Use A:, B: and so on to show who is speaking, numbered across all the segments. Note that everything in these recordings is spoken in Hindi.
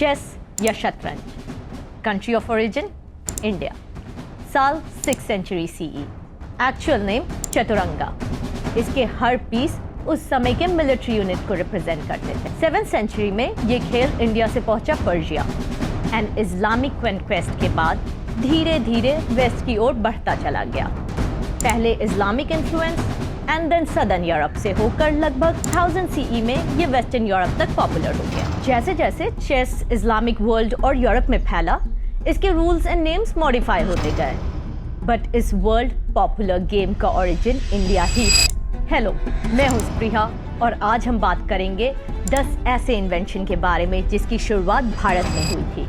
A: चेस या शतरंज? कंट्री ऑफ ओरिजिन इंडिया, साल 6th century CE, actual name Chaturanga. इसके हर पीस उस समय के मिलिट्री यूनिट को रिप्रेजेंट करते थे। 7th सेंचुरी में ये खेल इंडिया से पहुंचा पर्शिया एंड इस्लामिक कॉन्क्वेस्ट के बाद धीरे धीरे वेस्ट की ओर बढ़ता चला गया। पहले Islamic influence and then southern Europe से होकर लगभग 1000 सीई में ये वेस्टर्न यूरोप तक पॉपुलर हो गया। जैसे जैसे चेस इस्लामिक वर्ल्ड और यूरोप में फैला, इसके रूल्स एंड नेम्स मॉडिफाई होते गए, बट इस वर्ल्ड पॉपुलर गेम का ओरिजिन इंडिया ही है। हेलो, मैं हूँ स्प्रिया और आज हम बात करेंगे 10 ऐसे इन्वेंशन के बारे में जिसकी शुरुआत भारत में हुई थी।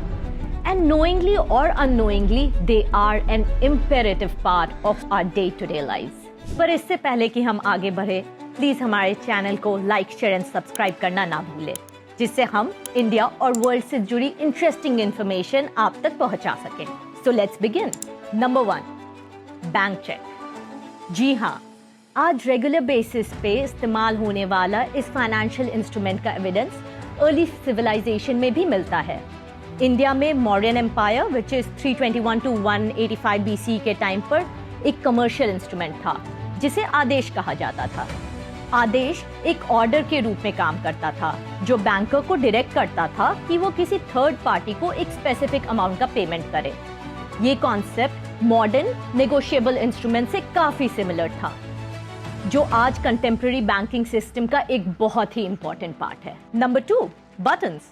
A: एंड नोइंगली और unknowingly they are an imperative part of our day to day life. पर इससे पहले कि हम आगे बढ़े, प्लीज हमारे चैनल को लाइक, शेयर एंड सब्सक्राइब करना ना भूलें, जिससे हम इंडिया और वर्ल्ड से जुड़ी इंटरेस्टिंग इंफॉर्मेशन आप तक पहुंचा सकें। So let's begin. Number 1, bank check. जी हाँ, आज रेगुलर बेसिस पे इस्तेमाल होने वाला इस फाइनेंशियल इंस्ट्रूमेंट का एविडेंस अर्ली सिविलाइजेशन में भी मिलता है। इंडिया में Mauryan empire which is 321 to 185 BC के टाइम पर एक कमर्शियल इंस्ट्रूमेंट था जिसे आदेश कहा जाता था। आदेश एक ऑर्डर के रूप में काम करता था जो बैंकर को डायरेक्ट करता था कि वो किसी थर्ड पार्टी को एक स्पेसिफिक अमाउंट का पेमेंट करे। ये कॉन्सेप्ट मॉडर्न नेगोशिएबल इंस्ट्रूमेंट से काफी सिमिलर था, जो आज कंटेम्प्रेरी बैंकिंग सिस्टम का एक बहुत ही इंपॉर्टेंट पार्ट है। Number 2, buttons.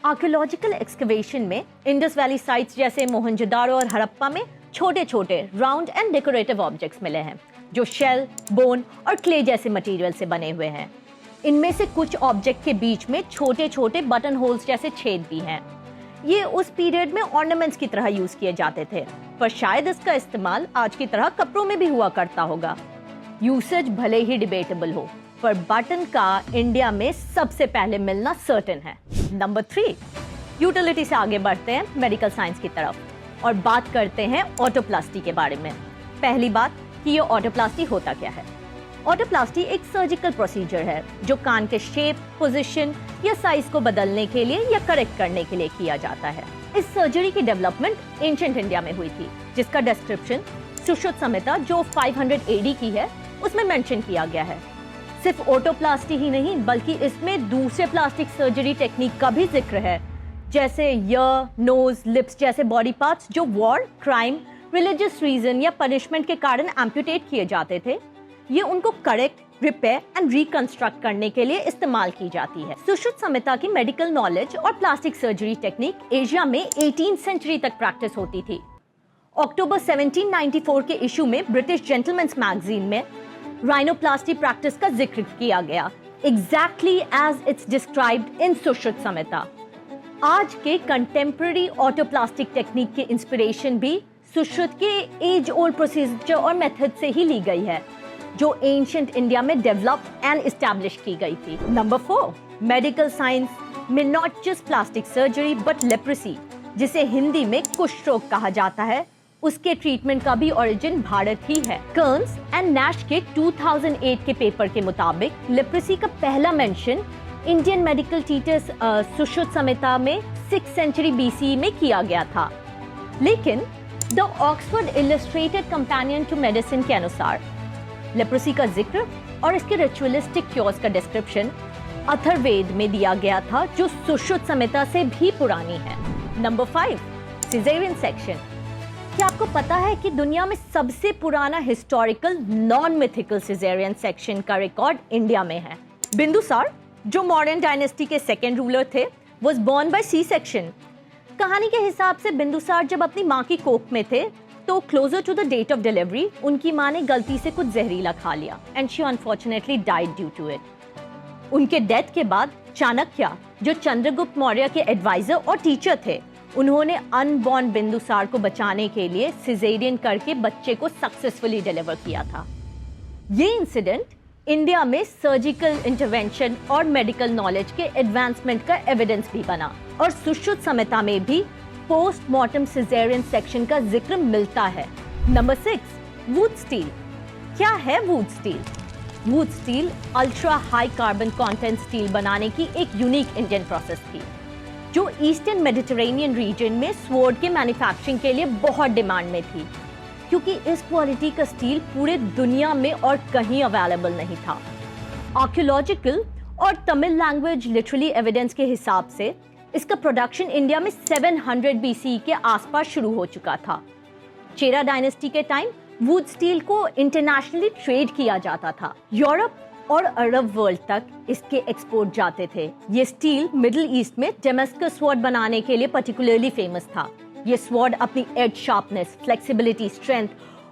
A: आर्कियोलॉजिकल एक्सकवेशन में इंडस वैली साइट्स जैसे मोहनजोदारो और हड़प्पा में छोटे छोटे राउंड एंड डेकोरेटिव ऑब्जेक्ट्स मिले हैं जो शेल, बोन और क्ले जैसे मटेरियल से बने हुए हैं। इनमें से कुछ ऑब्जेक्ट के बीच में छोटे छोटे बटन होल्स जैसे छेद भी हैं। ये उस पीरियड में ऑर्नामेंट्स की तरह यूज किए जाते थे, पर शायद इसका इस्तेमाल आज की तरह कपड़ों में भी हुआ करता होगा। यूसेज भले ही डिबेटेबल हो, पर बटन का इंडिया में सबसे पहले मिलना सर्टेन है। नंबर 3, यूटिलिटी से आगे बढ़ते हैं मेडिकल साइंस की तरफ और बात करते हैं ऑटोप्लास्टी के बारे में। पहली बात कि ये ऑटोप्लास्टी होता क्या है। ऑटोप्लास्टी एक सर्जिकल प्रोसीजर है जो कान के शेप, पोजीशन या साइज को बदलने के लिए या करेक्ट करने के लिए किया जाता है। इस सर्जरी की डेवलपमेंट एंशिएंट इंडिया में हुई थी, जिसका डिस्क्रिप्शन सुश्रुत संहिता जो 500 AD की है उसमें मेंशन किया गया है। सिर्फ ऑटोप्लास्टी ही नहीं, बल्कि इसमें दूसरे प्लास्टिक सर्जरी टेक्निक का भी जिक्र है, जैसे ईयर, नोज, लिप्स जैसे बॉडी पार्ट्स जो वॉर, क्राइम, रिलीजियस रीजन या पनिशमेंट के कारण एम्पुटेट किए जाते थे। ये उनको करेक्ट, रिपेयर एंड रिकंस्ट्रक्ट करने के लिए इस्तेमाल की जाती है। सुश्रुत संहिता की मेडिकल नॉलेज और प्लास्टिक सर्जरी टेक्निक एशिया में 18th सेंचुरी तक प्रैक्टिस होती थी। अक्टूबर 1794 के इशू में ब्रिटिश जेंटलमैन्स मैगजीन में राइनोप्लास्टी प्रैक्टिस का जिक्र किया गया, exactly as it's described in Sushruta Samhita. आज के कंटेम्प्रेरी ऑटोप्लास्टिक टेक्निक की इंस्पिरेशन भी सुश्रुत के एज ओल्ड प्रोसीजर और मेथड से ही ली गई है, जो एंशिएंट इंडिया में डेवलप एंड एस्टैब्लिश की गई थी। नंबर 4, मेडिकल साइंस में not just plastic surgery but leprosy, जिसे हिंदी में कुष्ठ रोग कहा जाता है, उसके ट्रीटमेंट का भी ओरिजिन भारत ही है। कर्न्स एंड नैश के 2008 के पेपर के मुताबिक लेप्रेसी का पहला mention Indian medical teachers Sushruta Samhita में 6th सेंचुरी BCE में किया गया था। लेकिन the Oxford illustrated companion to medicine के अनुसार लेप्रेसी का जिक्र और इसके रिचुअलिस्टिक क्योर्स का डिस्क्रिप्शन अथर्ववेद में दिया गया था, जो सुश्रुत संहिता से भी पुरानी है। Number 5, caesarean section. क्या आपको पता है कि दुनिया में सबसे पुराना historical non mythical caesarean section का रिकॉर्ड इंडिया में है। बिंदुसार, जो मौर्यन डायनेस्टी के सेकेंड रूलर थे, was born by C section. कहानी के हिसाब से बिंदुसार जब अपनी माँ की कोख में थे तो closer to the date of delivery उनकी माँ ने गलती से कुछ जहरीला खा लिया and she unfortunately died due to it. उनके डेथ के बाद चाणक्य, जो चंद्रगुप्त मौर्य के एडवाइजर और टीचर थे, उन्होंने अनबॉर्न बिंदुसार को बचाने के लिए सिजेरियन करके बच्चे को सक्सेसफुली डिलीवर किया था। ये इंसिडेंट इंडिया में सर्जिकल इंटरवेंशन और मेडिकल नॉलेज के एडवांसमेंट का एविडेंस भी बना और सुश्रुत संहिता में भी पोस्टमार्टम सिजेरियन सेक्शन का जिक्र मिलता है। Number 6, would steel. क्या है would steel? Would steel ultra high carbon content steel बनाने की एक यूनिक इंडियन प्रोसेस थी। जो ईस्टर्न मेडिटेरेनियन रीजन में स्वॉर्ड के मैन्युफैक्चरिंग के लिए बहुत डिमांड में थी, क्योंकि इस क्वालिटी का स्टील पूरे दुनिया में और कहीं अवेलेबल नहीं था। आर्कियोलॉजिकल और तमिल लैंग्वेज लिटरली एविडेंस के हिसाब से इसका प्रोडक्शन इंडिया में 700 BCE के आसपास शुरू हो चुका था। चेरा डायनेस्टी के टाइम वुड स्टील को इंटरनेशनली ट्रेड किया जाता था। यूरोप और अरब वर्ल्ड तक इसके एक्सपोर्ट जाते थे। ये स्टील मिडिल ईस्ट में डेमास्कस स्वॉर्ड बनाने के लिए पर्टिकुलरली फेमस था। ये स्वॉर्ड अपनी एज शार्पनेस, फ्लेक्सिबिलिटी, स्ट्रेंथ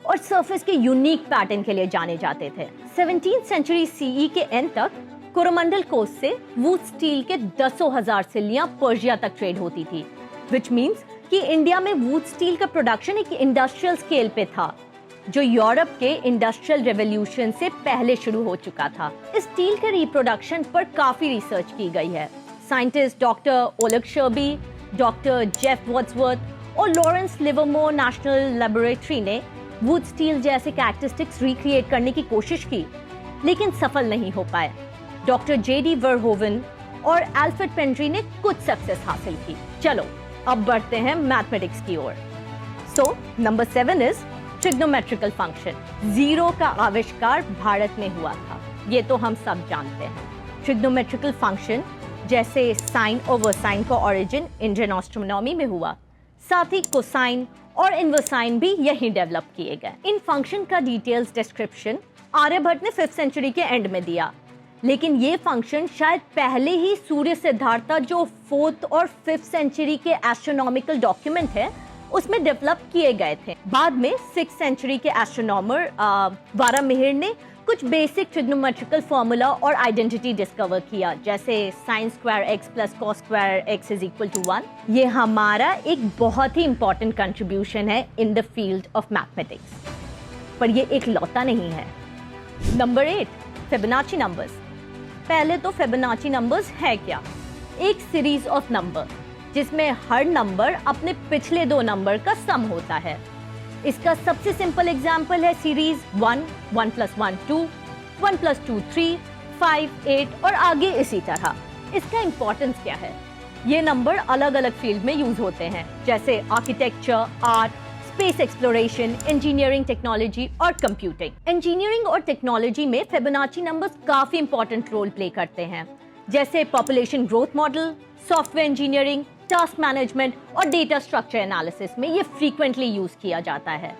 A: और सरफेस के यूनिक पैटर्न के लिए जाने जाते थे। 17th सेंचुरी CE के एंड तक कोरोमंडल कोस्ट से वुड स्टील के दसों हजार सिल्लियां पर्शिया तक ट्रेड होती थी, विच मीन्स कि इंडिया में वुड स्टील का प्रोडक्शन एक इंडस्ट्रियल स्केल पे था, जो यूरोप के इंडस्ट्रियल रेवोल्यूशन से पहले शुरू हो चुका था। इस स्टील के रिप्रोडक्शन पर काफी रिसर्च की गई है। Scientist doctor Oleg Sherby, doctor Jeff Wadsworth और लॉरेंस लिवरमोर नेशनल लेबोरेटरी ने वुड स्टील जैसे कैरेक्टरिस्टिक्स रिक्रिएट करने की कोशिश की, लेकिन सफल नहीं हो पाए। डॉक्टर JD वर्होवन और एल्फ्रेड पेंड्री ने कुछ सक्सेस हासिल की। चलो अब बढ़ते हैं मैथमेटिक्स की ओर। So number 7 is trigonometrical function. Zero का आविष्कार भारत में हुआ था, ये तो हम सब जानते हैं। ट्रिग्नोमेट्रिकल फंक्शन जैसे साइन और वर्साइन का ओरिजिन इंडियन एस्ट्रोनॉमी में हुआ, साथ ही कोसाइन और इनवर्साइन भी यहीं डेवलप किए गए। इन फंक्शन का डिटेल्स डिस्क्रिप्शन आर्यभट्ट ने 5th सेंचुरी के एंड में दिया, लेकिन ये फंक्शन शायद पहले ही सूर्य सिद्धार्थ जो 4th और 5th सेंचुरी के एस्ट्रोनॉमिकल डॉक्यूमेंट है उसमें डेवलप किए गए थे। बाद में 6th सेंचुरी के एस्ट्रोनॉमर वारामिहिर ने कुछ बेसिक ट्रिग्नोमेट्रिकल फॉर्मूला और आइडेंटिटी डिस्कवर किया, जैसे sin square x plus cos square x is equal to 1। ये हमारा एक बहुत ही इंपॉर्टेंट कंट्रीब्यूशन है in the field of mathematics, पर ये एक लौता नहीं है। नंबर 8 फिबोनाची नंबर्स। पहले तो फिबोनाची नंबर्स है क्या? एक सीरीज ऑफ नंबर जिसमें हर नंबर अपने पिछले दो नंबर का सम होता है। इसका सबसे सिंपल एग्जाम्पल है सीरीज 1, 1 + 1 2, 1 + 2 3, 5 8 और आगे इसी तरह। इसका इंपॉर्टेंस क्या है? ये नंबर अलग अलग फील्ड में यूज होते हैं, जैसे architecture, art, space exploration, engineering technology और कंप्यूटिंग। इंजीनियरिंग और टेक्नोलॉजी में फिबोनाची नंबर्स काफी इंपॉर्टेंट रोल प्ले करते हैं, जैसे population growth model, software engineering, task management और डेटा स्ट्रक्चर एनालिसिस में ये फ्रीक्वेंटली यूज किया जाता है।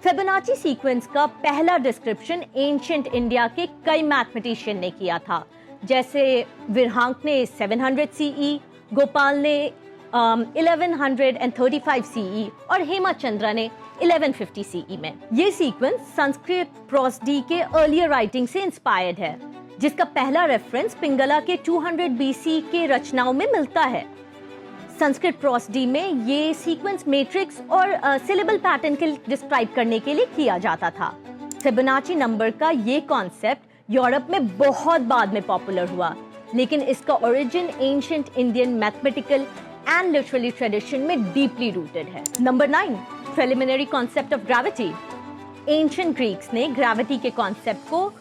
A: फिबोनाची सीक्वेंस का पहला डिस्क्रिप्शन एंशिएंट इंडिया के कई मैथमेटिशियन ने किया था, जैसे विरहांक ने 700 CE, गोपाल ने 1135 CE और हेमाचंद्रा ने 1150 CE में। ये सीक्वेंस संस्कृत प्रोसडी के अर्लियर राइटिंग से इंस्पायर्ड है, जिसका पहला रेफरेंस पिंगला के 200 BC के रचनाओं में मिलता है। संस्कृत प्रोसडी में ये सीक्वेंस मैट्रिक्स और सिलेबल पैटर्न के डिस्क्राइब करने के लिए किया जाता था। फिबोनाची नंबर का ये कॉन्सेप्ट यूरोप में बहुत बाद में पॉपुलर हुआ, लेकिन इसका origin ancient Indian mathematical and literary tradition में डीपली रूटेड है। Number 9 preliminary concept of gravity. Ancient Greeks ने ग्रेविटी के कॉन्सेप्ट को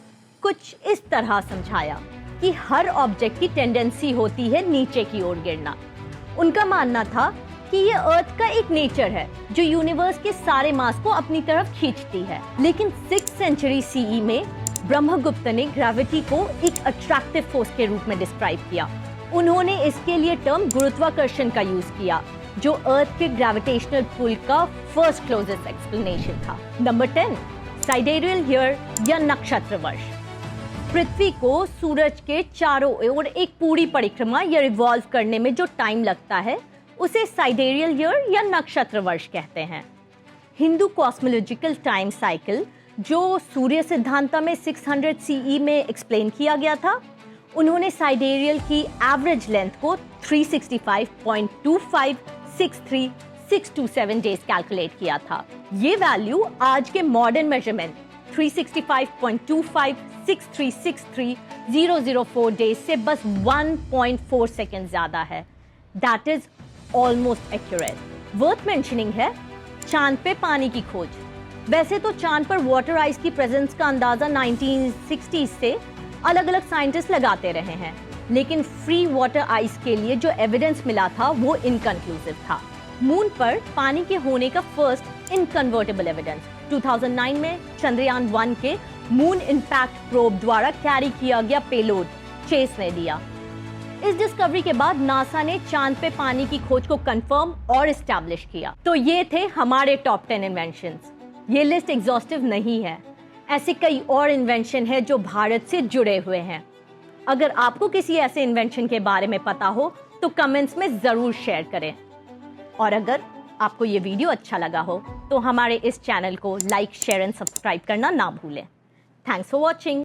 A: कुछ इस तरह समझाया कि हर ऑब्जेक्ट की टेंडेंसी होती है नीचे की ओर गिरना। उनका मानना था कि ये अर्थ का एक नेचर है जो यूनिवर्स के सारे मास को अपनी तरफ खींचती है। लेकिन 6th सेंचुरी CE में ब्रह्मगुप्त ने ग्रेविटी को एक अट्रैक्टिव फोर्स के रूप में डिस्क्राइब किया। उन्होंने इसके लिए टर्म गुरुत्वाकर्षण का यूज किया, जो अर्थ के ग्रेविटेशनल पुल का फर्स्ट क्लोजेस्ट एक्सप्लेनेशन था। नंबर 10 साइडेरियल ईयर या नक्षत्र वर्ष। पृथ्वी को सूरज के चारों ओर एक पूरी परिक्रमा या रिवॉल्व करने में जो टाइम लगता है उसे साइडेरियल ईयर या नक्षत्र वर्ष कहते हैं। हिंदू कॉस्मोलॉजिकल टाइम साइकिल जो सूर्य सिद्धांत में 600 CE में एक्सप्लेन किया गया था, उन्होंने साइडेरियल की एवरेज लेंथ को 365.2563627 डेज कैलकुलेट किया था। ये वैल्यू आज के मॉडर्न मेजरमेंट 365.256363004 डेज से बस 1.4 सेकेंड ज्यादा है। That is almost accurate. Worth mentioning है चांद पे पानी की खोज। वैसे तो चांद पर वाटर आइस की प्रेजेंस का अंदाजा 1960s से अलग अलग साइंटिस्ट लगाते रहे हैं, लेकिन फ्री वाटर आइस के लिए जो एविडेंस मिला था वो इनकंक्लूसिव था। मून पर पानी के होने का फर्स्ट इनकन्वर्टेबल एविडेंस 2009 में चंद्रयान 1 के मून इंपैक्ट प्रोब द्वारा कैरी किया गया पेलोड चेस ने दिया। इस डिस्कवरी के बाद नासा ने चांद पे पानी की खोज को कंफर्म और एस्टैब्लिश किया। तो ये थे हमारे टॉप 10 इन्वेंशंस। ये लिस्ट एग्जॉस्टिव नहीं है, ऐसे कई और इन्वेंशन है जो भारत से जुड़े हुए हैं। अगर आपको किसी ऐसे इन्वेंशन के बारे में पता हो तो कमेंट्स में जरूर शेयर करें। और अगर आपको ये वीडियो अच्छा लगा हो तो हमारे इस चैनल को लाइक, शेयर एंड सब्सक्राइब करना ना भूलें। Thanks for watching.